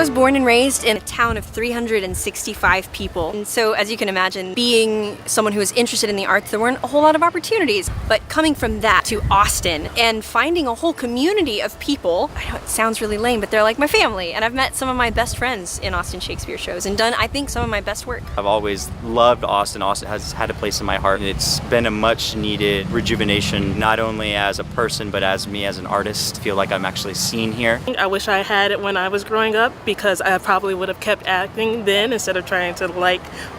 was born and raised in a town of 365 people. And so, as you can imagine, being someone who was interested in the arts, there weren't a whole lot of opportunities. But coming from that to Austin and finding a whole community of people, I know it sounds really lame, but they're like my family. And I've met some of my best friends in Austin Shakespeare shows and done, I think, some of my best work. I've always loved Austin. Austin has had a place in my heart. It's been a much needed rejuvenation, not only as a person, but as me as an artist. I feel like I'm actually seen here. I wish I had it when I was growing up, because I probably would have kept acting then instead of trying to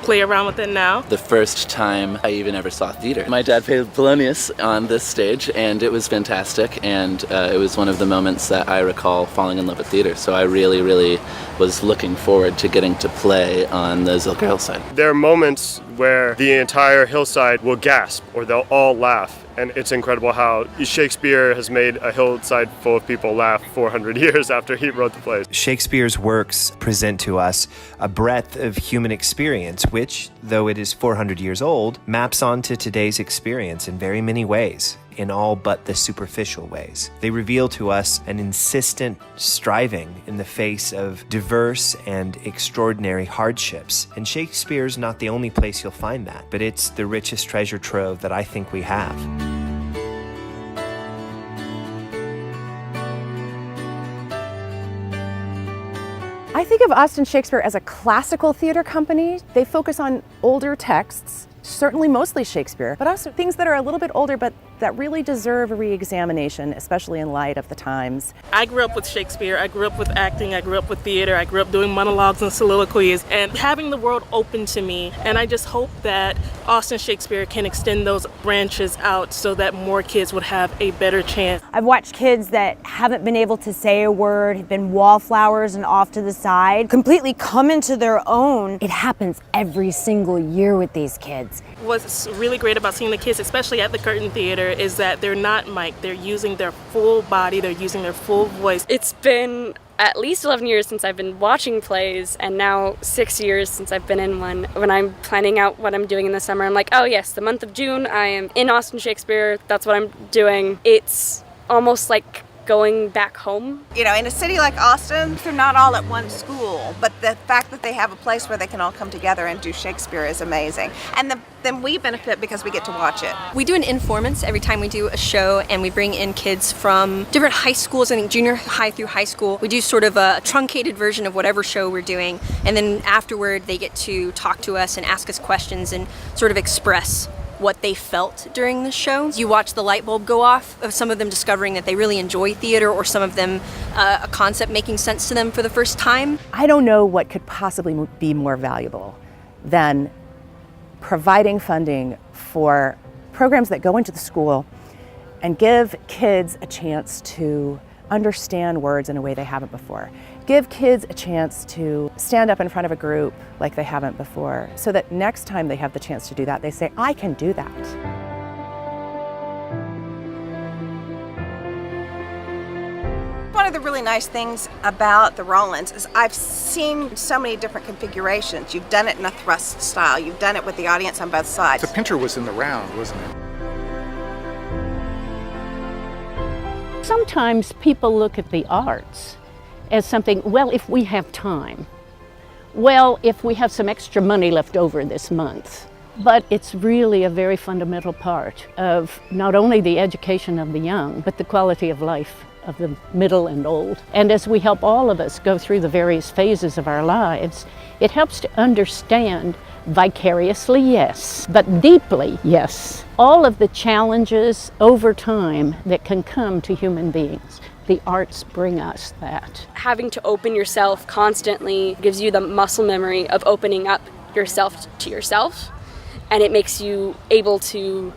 play around with it now. The first time I even ever saw theater, my dad played Polonius on this stage, and it was fantastic, and it was one of the moments that I recall falling in love with theater. So I really was looking forward to getting to play on the Zilker Hillside. There are moments where the entire hillside will gasp or they'll all laugh. And it's incredible how Shakespeare has made a hillside full of people laugh 400 years after he wrote the plays. Shakespeare's works present to us a breadth of human experience, which, though it is 400 years old, maps onto today's experience in very many ways, in all but the superficial ways. They reveal to us an insistent striving in the face of diverse and extraordinary hardships. And Shakespeare's not the only place you'll find that, but it's the richest treasure trove that I think we have. I think of Austin Shakespeare as a classical theater company. They focus on older texts, certainly mostly Shakespeare, but also things that are a little bit older but that really deserve a re-examination, especially in light of the times. I grew up with Shakespeare, I grew up with acting, I grew up with theater, I grew up doing monologues and soliloquies, and having the world open to me. And I just hope that Austin Shakespeare can extend those branches out so that more kids would have a better chance. I've watched kids that haven't been able to say a word, have been wallflowers and off to the side, completely come into their own. It happens every single year with these kids. What's really great about seeing the kids, especially at the Curtain Theater, is that they're not mic'd. They're using their full body, they're using their full voice. It's been at least 11 years since I've been watching plays, and now 6 years since I've been in one. When I'm planning out what I'm doing in the summer, I'm like, oh yes, the month of June, I am in Austin Shakespeare. That's what I'm doing. It's almost like going back home. You know, in a city like Austin, they're not all at one school, but the fact that they have a place where they can all come together and do Shakespeare is amazing. And then we benefit because we get to watch it. We do an informants every time we do a show, and we bring in kids from different high schools, I think junior high through high school. We do sort of a truncated version of whatever show we're doing, and then afterward they get to talk to us and ask us questions and sort of express what they felt during the show. You watch the light bulb go off of some of them discovering that they really enjoy theater, or some of them a concept making sense to them for the first time. I don't know what could possibly be more valuable than providing funding for programs that go into the school and give kids a chance to understand words in a way they haven't before. Give kids a chance to stand up in front of a group like they haven't before, so that next time they have the chance to do that, they say, I can do that. One of the really nice things about the Rollins is I've seen so many different configurations. You've done it in a thrust style, you've done it with the audience on both sides. The Pinter was in the round, wasn't it? Sometimes people look at the arts as something, well, if we have time, well, if we have some extra money left over this month. But it's really a very fundamental part of not only the education of the young, but the quality of life of the middle and old. And as we help all of us go through the various phases of our lives, it helps to understand vicariously, yes, but deeply, yes, all of the challenges over time that can come to human beings. The arts bring us that. Having to open yourself constantly gives you the muscle memory of opening up yourself to yourself, and it makes you able to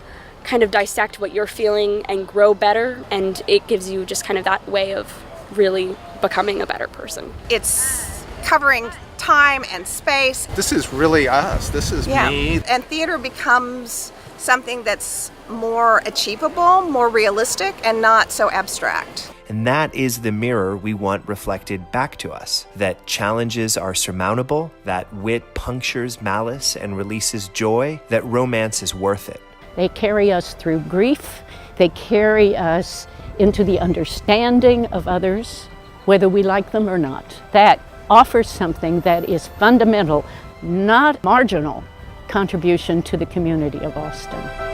kind of dissect what you're feeling and grow better, and it gives you just kind of that way of really becoming a better person. It's covering time and space. This is really us. This is me. And theater becomes something that's more achievable, more realistic, and not so abstract. And that is the mirror we want reflected back to us, that challenges are surmountable, that wit punctures malice and releases joy, that romance is worth it. They carry us through grief, they carry us into the understanding of others, whether we like them or not. That offers something that is fundamental, not marginal contribution to the community of Austin.